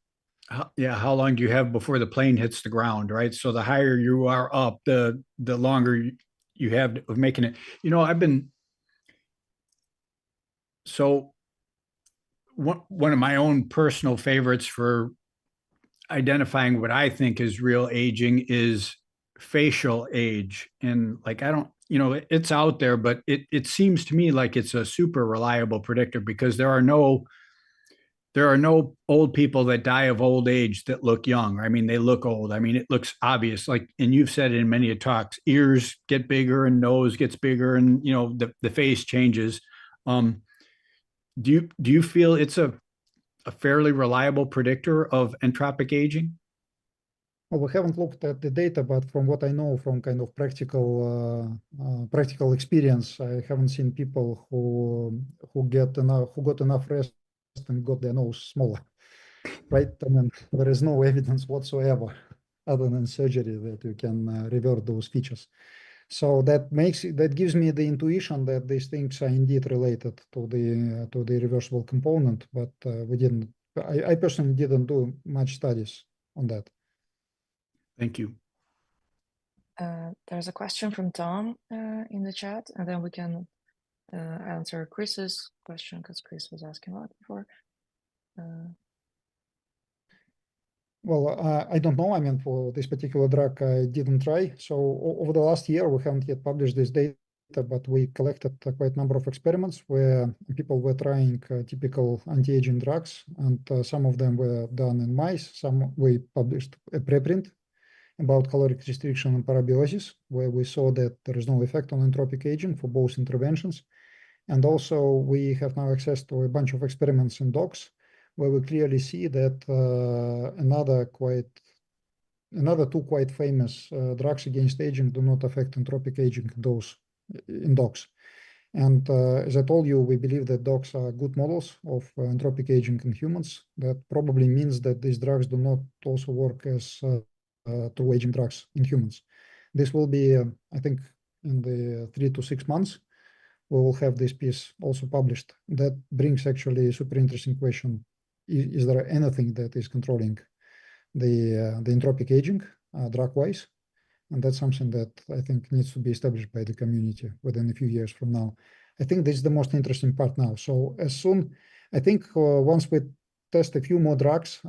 How long do you have before the plane hits the ground, right? So the higher you are up, the longer you have of making it. So one of my own personal favorites for identifying what I think is real aging is facial age. And like, I don't, it's out there, but it seems to me like it's a super reliable predictor, because there are no old people that die of old age that look young. I mean, they look old. I mean, it looks obvious. Like, and you've said in many talks, ears get bigger and nose gets bigger, and the face changes. Do you feel it's a fairly reliable predictor of entropic aging? Well, we haven't looked at the data, but from what I know from kind of practical experience, I haven't seen people who got enough rest and got their nose smaller, right? I mean, there is no evidence whatsoever other than surgery that you can revert those features. So that gives me the intuition that these things are indeed related to the reversible component, but I personally didn't do much studies on that. Thank you. There's a question from Tom in the chat, and then we can answer Chris's question, because Chris was asking about it before. Well, I don't know. I mean, for this particular drug, I didn't try. So over the last year, we haven't yet published this data, but we collected quite a number of experiments where people were trying typical anti-aging drugs, and some of them were done in mice. Some we published a preprint about caloric restriction and parabiosis, where we saw that there is no effect on entropic aging for both interventions. And also we have now access to a bunch of experiments in dogs, where we clearly see that another two quite famous drugs against aging do not affect entropic aging in dogs. And as I told you, we believe that dogs are good models of entropic aging in humans. That probably means that these drugs do not also work as true aging drugs in humans. This will be, I think, in the 3 to 6 months, we will have this piece also published. That brings actually a super interesting question. Is there anything that is controlling the entropic aging drug-wise? And that's something that I think needs to be established by the community within a few years from now. I think this is the most interesting part now. So I think once we test a few more drugs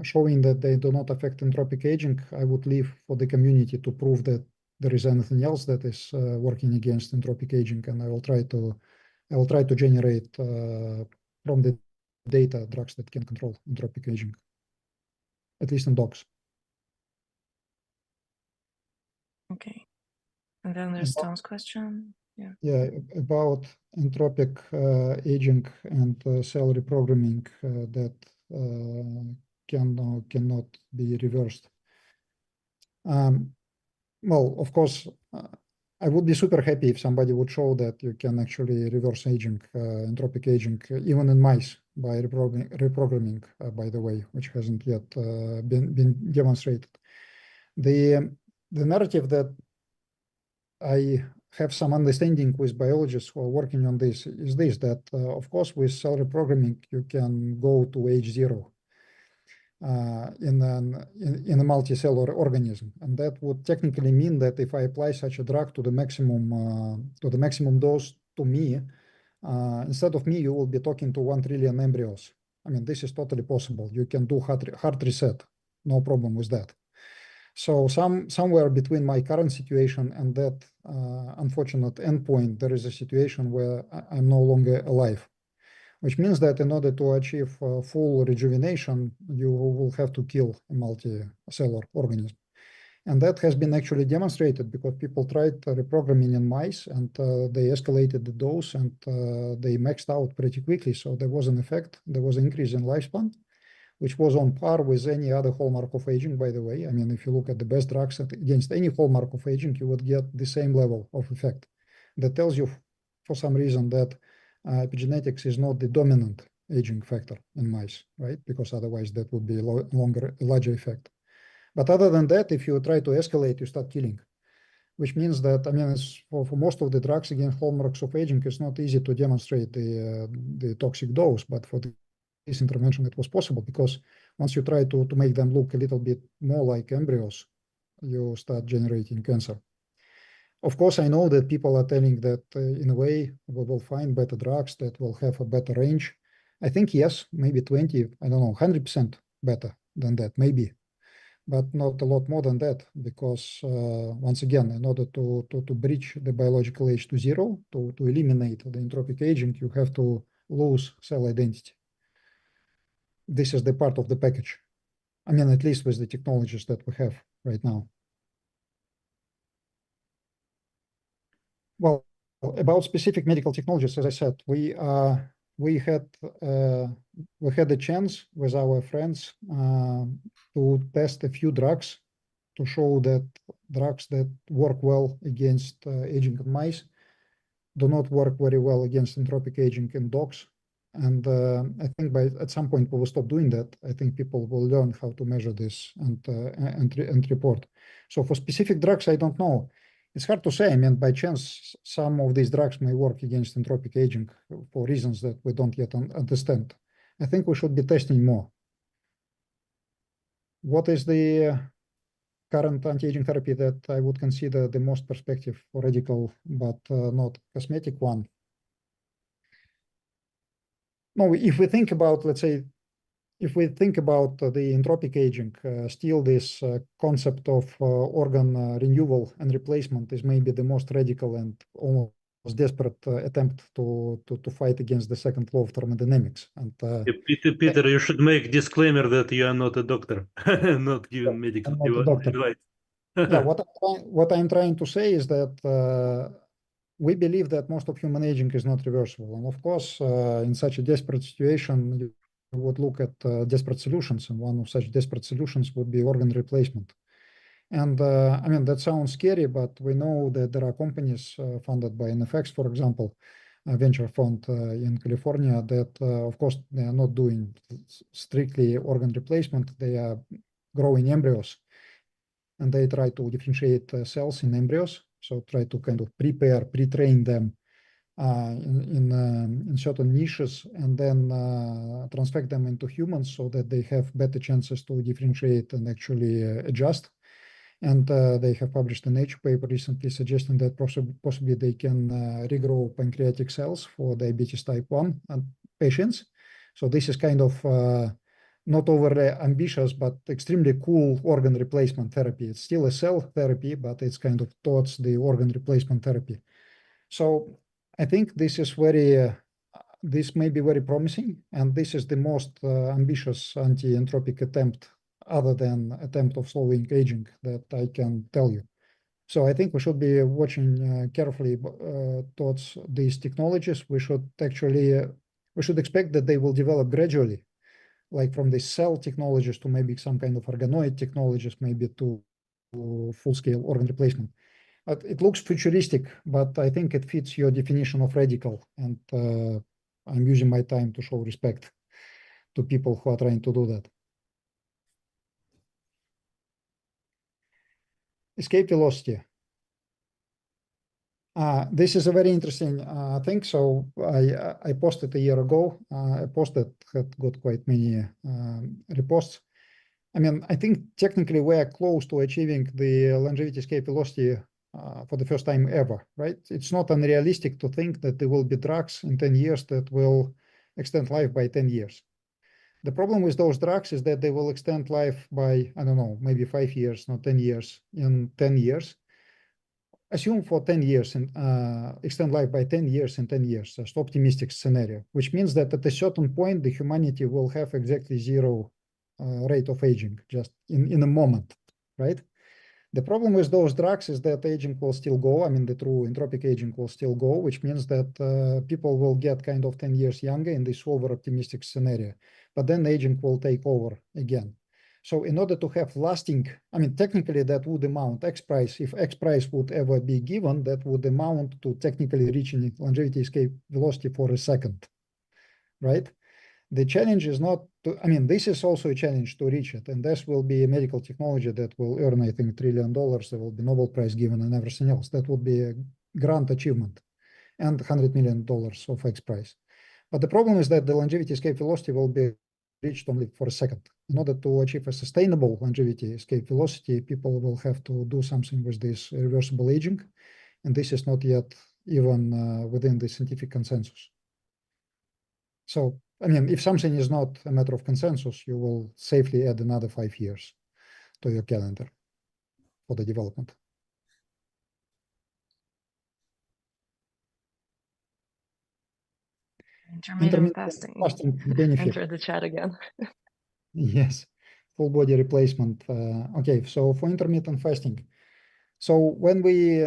showing that they do not affect entropic aging, I would leave for the community to prove that there is anything else that is working against entropic aging, and I will try to generate from the data drugs that can control entropic aging, at least in dogs. Okay, and then there's Tom's question. Yeah, about entropic aging and cell reprogramming that cannot be reversed. Well, of course, I would be super happy if somebody would show that you can actually reverse aging, entropic aging, even in mice by reprogramming, by the way, which hasn't yet been demonstrated. The narrative that I have some understanding with biologists who are working on this is this, that of course with cell reprogramming you can go to age 0 in a multicellular organism, and that would technically mean that if I apply such a drug to the maximum dose to me, instead of me you will be talking to 1 trillion embryos. I mean, this is totally possible. You can do hard reset, no problem with that. So somewhere between my current situation and that unfortunate endpoint, there is a situation where I'm no longer alive, which means that in order to achieve full rejuvenation, you will have to kill a multicellular organism. And that has been actually demonstrated because people tried reprogramming in mice, and they escalated the dose, and they maxed out pretty quickly. So there was an effect. There was an increase in lifespan, which was on par with any other hallmark of aging, by the way. I mean, if you look at the best drugs against any hallmark of aging, you would get the same level of effect. That tells you, for some reason, that epigenetics is not the dominant aging factor in mice, right? Because otherwise that would be a larger effect. But other than that, if you try to escalate, you start killing. which means that, I mean, it's for most of the drugs against hallmarks of aging, it's not easy to demonstrate the toxic dose, but for this intervention, it was possible, because once you try to make them look a little bit more like embryos, you start generating cancer. Of course, I know that people are telling that in a way we will find better drugs that will have a better range. I think yes, maybe 20, I don't know, 100% better than that, maybe, but not a lot more than that, because once again, in order to bridge the biological age to zero, to eliminate the entropic aging, you have to lose cell identity. This is the part of the package. I mean, at least with the technologies that we have right now. Well, about specific medical technologies, as I said, we had a chance with our friends to test a few drugs to show that drugs that work well against aging in mice do not work very well against entropic aging in dogs. And I think at some point we will stop doing that. I think people will learn how to measure this and report. So for specific drugs, I don't know. It's hard to say. I mean, by chance, some of these drugs may work against entropic aging for reasons that we don't yet understand. I think we should be testing more. What is the current anti-aging therapy that I would consider the most perspective or radical, but not cosmetic one? No, if we think about, let's say, if we think about the entropic aging, still this concept of organ renewal and replacement is maybe the most radical and almost desperate attempt to fight against the second law of thermodynamics. And Peter, you should make disclaimer that you are not a doctor, not giving medical advice. Yeah, what I'm trying to say is that we believe that most of human aging is not reversible. And of course, in such a desperate situation, you would look at desperate solutions. And one of such desperate solutions would be organ replacement. And I mean, that sounds scary, but we know that there are companies funded by NFX, for example, a venture fund in California that, of course, they are not doing strictly organ replacement. They are growing embryos, and they try to differentiate cells in embryos. So try to kind of pre-train them in certain niches, and then transfect them into humans so that they have better chances to differentiate and actually adjust. And they have published a Nature paper recently suggesting that possibly they can regrow pancreatic cells for diabetes type 1 patients. So this is kind of not overly ambitious, but extremely cool organ replacement therapy. It's still a cell therapy, but it's kind of towards the organ replacement therapy. So I think this is this may be very promising, and this is the most ambitious anti-entropic attempt, other than attempt of slowing aging, that I can tell you. So I think we should be watching carefully towards these technologies. We should expect that they will develop gradually, like from the cell technologies to maybe some kind of organoid technologies, maybe to full-scale organ replacement. But it looks futuristic, but I think it fits your definition of radical. And I'm using my time to show respect to people who are trying to do that. Escape velocity. This is a very interesting thing. So I posted a year ago. A post that had got quite many reposts. I mean, I think technically we are close to achieving the longevity escape velocity for the first time ever, right? It's not unrealistic to think that there will be drugs in 10 years that will extend life by 10 years. The problem with those drugs is that they will extend life by, I don't know, maybe 5 years, not 10 years, in 10 years. Assume for 10 years and extend life by 10 years in 10 years, just optimistic scenario, which means that at a certain point, the humanity will have exactly zero rate of aging, just in a moment, right? The problem with those drugs is that aging will still go. I mean, the true entropic aging will still go, which means that people will get kind of 10 years younger in this over-optimistic scenario. But then aging will take over again. So in order to have lasting, I mean, technically that would amount X price. If X price would ever be given, that would amount to technically reaching longevity escape velocity for a second, right? The challenge is not to, I mean, this is also a challenge to reach it. And this will be a medical technology that will earn, I think, $1 trillion. There will be Nobel Prize given and everything else. That would be a grand achievement and $100 million of X prize. But the problem is that the longevity escape velocity will be reached only for a second. In order to achieve a sustainable longevity escape velocity, people will have to do something with this reversible aging. And this is not yet even within the scientific consensus. So, I mean, if something is not a matter of consensus, you will safely add another 5 years to your calendar for the development. Intermittent fasting. Benefit. Enter the chat again. Yes, full body replacement. Okay, so for intermittent fasting. So when we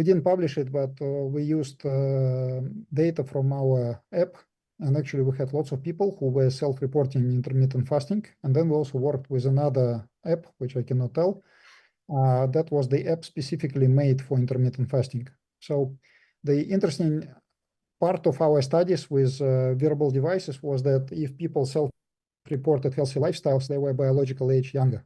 didn't publish it, but we used data from our app. And actually, we had lots of people who were self-reporting intermittent fasting. And then we also worked with another app, which I cannot tell. That was the app specifically made for intermittent fasting. So the interesting part of our studies with wearable devices was that if people self-reported healthy lifestyles, they were biological age younger.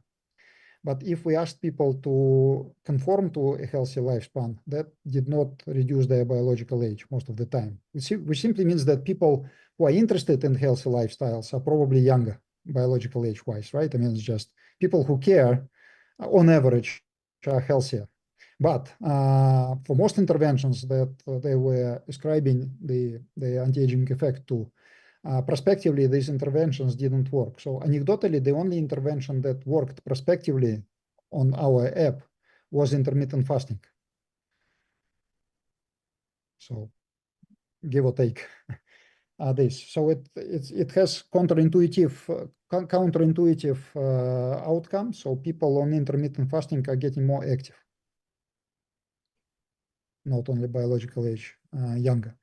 But if we asked people to conform to a healthy lifespan, that did not reduce their biological age most of the time, which simply means that people who are interested in healthy lifestyles are probably younger biological age-wise, right? I mean, it's just people who care, on average, are healthier. But for most interventions that they were ascribing the anti-aging effect to, prospectively, these interventions didn't work. So anecdotally, the only intervention that worked prospectively on our app was intermittent fasting. So give or take this. So it has counterintuitive outcome. So people on intermittent fasting are getting more active, not only biological age younger.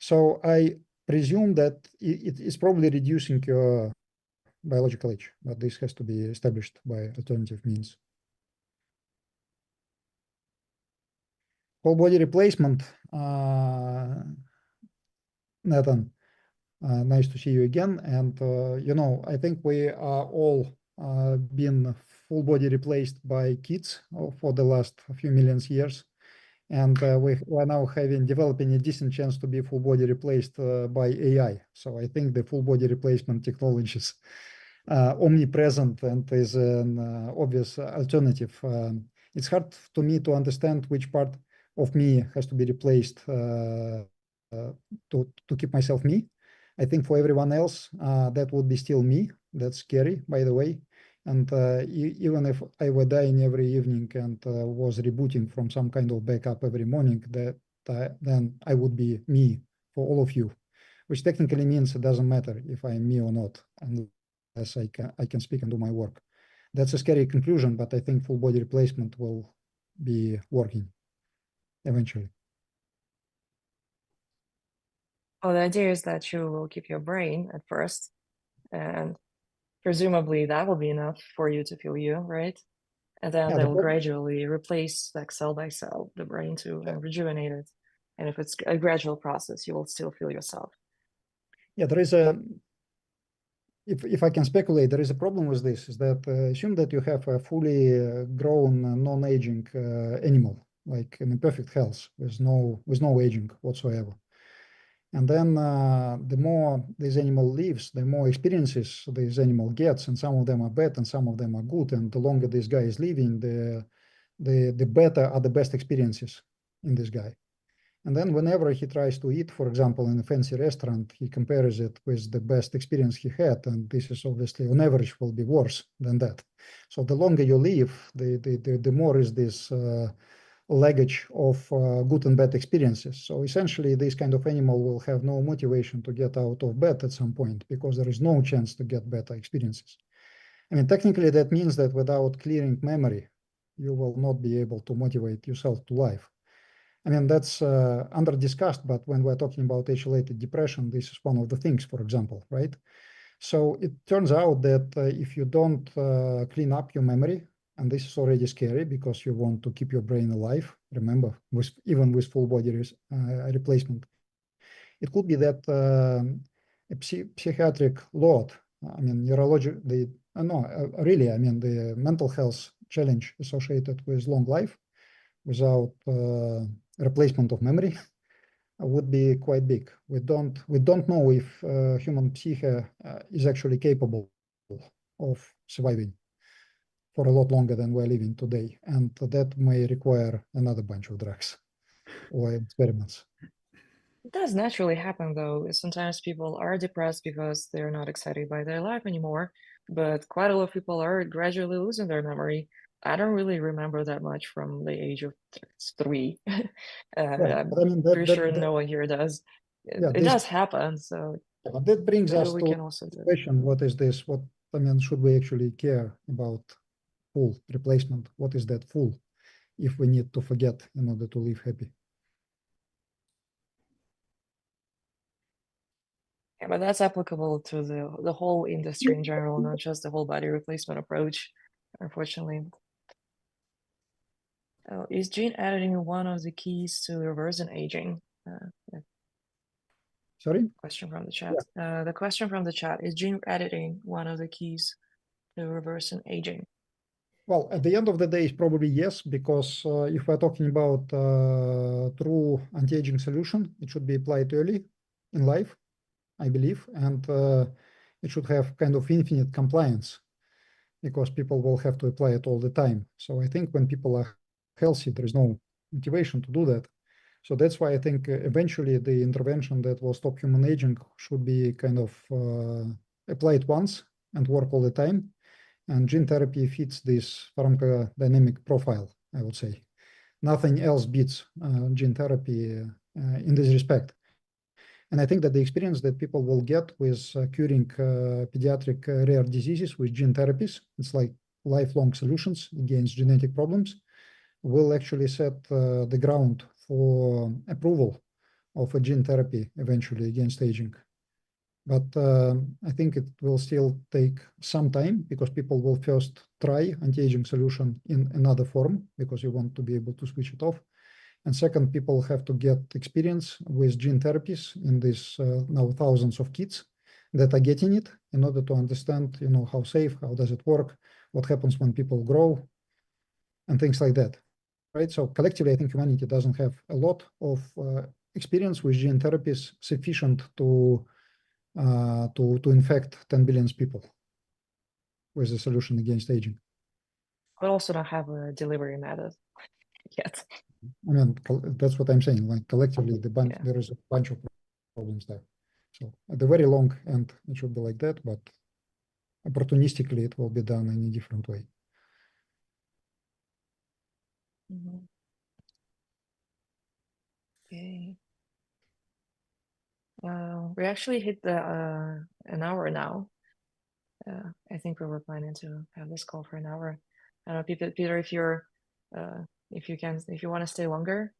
So I presume that it is probably reducing your biological age, but this has to be established by alternative means. Whole body replacement, Nathan, nice to see you again. And, you know, I think we are all been full body replaced by kids for the last few million years. And we are now developing a decent chance to be full body replaced by AI. So I think the full body replacement technologies omnipresent and is an obvious alternative. It's hard to me to understand which part of me has to be replaced to keep myself me. I think for everyone else, that would be still me. That's scary, by the way. And even if I were dying every evening and was rebooting from some kind of backup every morning, then I would be me for all of you, which technically means it doesn't matter if I'm me or not, unless I can speak and do my work. That's a scary conclusion, but I think full body replacement will be working eventually. Well, the idea is that you will keep your brain at first, and presumably that will be enough for you to feel you, right? And then they will gradually replace, like cell by cell, the brain to rejuvenate it. And if it's a gradual process, you will still feel yourself. Yeah, there is a, if I can speculate, there is a problem with this, is that assume that you have a fully grown, non-aging animal, like in perfect health, with no aging whatsoever. And then the more this animal lives, the more experiences this animal gets, and some of them are bad and some of them are good. And the longer this guy is living, the better are the best experiences in this guy. And then whenever he tries to eat, for example, in a fancy restaurant, he compares it with the best experience he had. And this is obviously on average will be worse than that. So the longer you live, the more is this luggage of good and bad experiences. So essentially, this kind of animal will have no motivation to get out of bed at some point because there is no chance to get better experiences. I mean, technically, that means that without clearing memory, you will not be able to motivate yourself to life. I mean, that's under discussed, but when we're talking about age-related depression, this is one of the things, for example, right? So it turns out that if you don't clean up your memory, and this is already scary because you want to keep your brain alive, remember, even with full body replacement, it could be that psychiatric load. I mean, really, I mean, the mental health challenge associated with long life without replacement of memory would be quite big. We don't know if human psyche is actually capable of surviving for a lot longer than we're living today, and that may require another bunch of drugs or experiments. It does naturally happen, though. Sometimes people are depressed because they're not excited by their life anymore, but quite a lot of people are gradually losing their memory. I don't really remember that much from the age of 3. Yeah, I'm but I mean pretty sure no one here does. yeah, It does happen, so that brings maybe us we to can also the do it. question: what is this? What I mean, should we actually care about full replacement? What is that full? If we need to forget in order to live happy. Yeah, but that's applicable to the whole industry in general, not just the whole body replacement approach, unfortunately. Oh, is gene editing one of the keys to reversing aging? Yeah, Sorry? question from the chat. The question from the chat, is gene editing one of the keys to reversing aging? Well, at the end of the day, it's probably yes, because if we're talking about true anti-aging solution, it should be applied early in life, I believe, and it should have kind of infinite compliance because people will have to apply it all the time. So I think when people are healthy, there is no motivation to do that. So that's why I think eventually the intervention that will stop human aging should be kind of applied once and work all the time. And gene therapy fits this pharmacodynamic profile, I would say. Nothing else beats gene therapy in this respect. And I think that the experience that people will get with curing pediatric rare diseases with gene therapies, it's like lifelong solutions against genetic problems, will actually set the ground for approval of a gene therapy eventually against aging. But I think it will still take some time because people will first try anti-aging solution in another form because you want to be able to switch it off. And second, people have to get experience with gene therapies in these now thousands of kids that are getting it in order to understand, how safe, how does it work, what happens when people grow, and things like that. Right. So collectively, I think humanity doesn't have a lot of experience with gene therapies sufficient to infect 10 billion people with a solution against aging. We also don't have a delivery method yet. I mean, that's what I'm saying. Like collectively, Yeah. there is a bunch of problems there. So at the very long end, it should be like that, but opportunistically, it will be done in a different way. Mhm. Okay. We actually hit the an hour now. I think we were planning to have this call for an hour. I don't know, Peter, if you want to stay longer,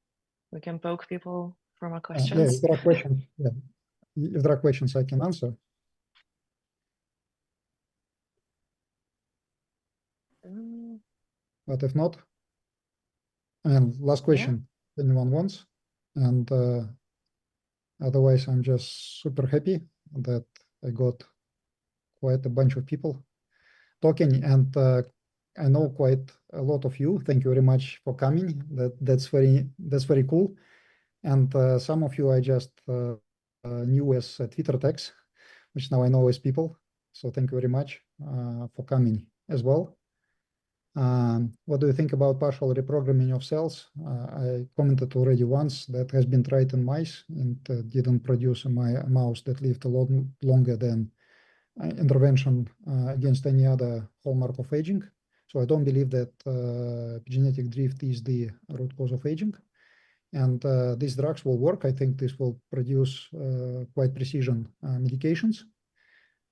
we can poke people for more Yeah, questions. if there are questions, if there are questions, I can answer. But if not, I mean, last question, anyone wants, and otherwise, I'm just super happy that I got quite a bunch of people talking, and I know quite a lot of you. Thank you very much for coming. That's very cool. And some of you I just knew as Twitter tags, which now I know as people. So thank you very much for coming as well. What do you think about partial reprogramming of cells? I commented already once that has been tried in mice and didn't produce a mouse that lived a lot longer than intervention against any other hallmark of aging. So I don't believe that genetic drift is the root cause of aging. And these drugs will work. I think this will produce quite precision medications,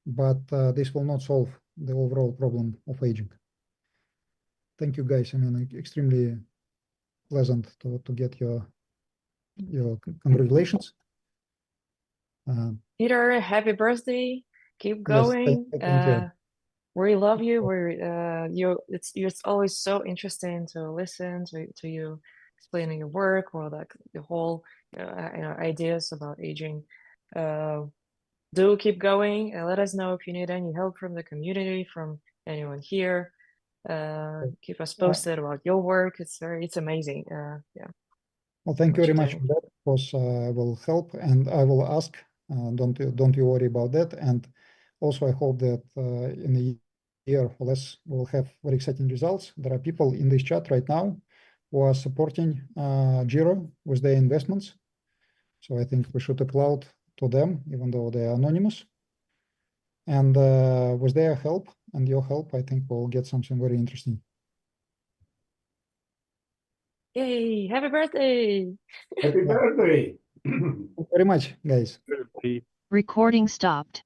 but this will not solve the overall problem of aging. Thank you, guys. I mean, extremely pleasant to get your congratulations. Peter, happy birthday! Keep Yes, going. thank you. We love you. It's always so interesting to listen to you explaining your work or like the whole ideas about aging. do keep going and let us know if you need any help from the community, from anyone here. Keep us posted about your work. It's amazing. Yeah. Well, thank you what very you're much doing. for that. Of course, I will help, and I will ask. Don't you worry about that. And also, I hope that in a year or less, we'll have very exciting results. There are people in this chat right now who are supporting Giro with their investments. So I think we should applaud to them, even though they are anonymous. And with their help and your help, I think we'll get something very interesting. Yay! Happy birthday! Happy birthday. Thank you very much, guys. Recording stopped.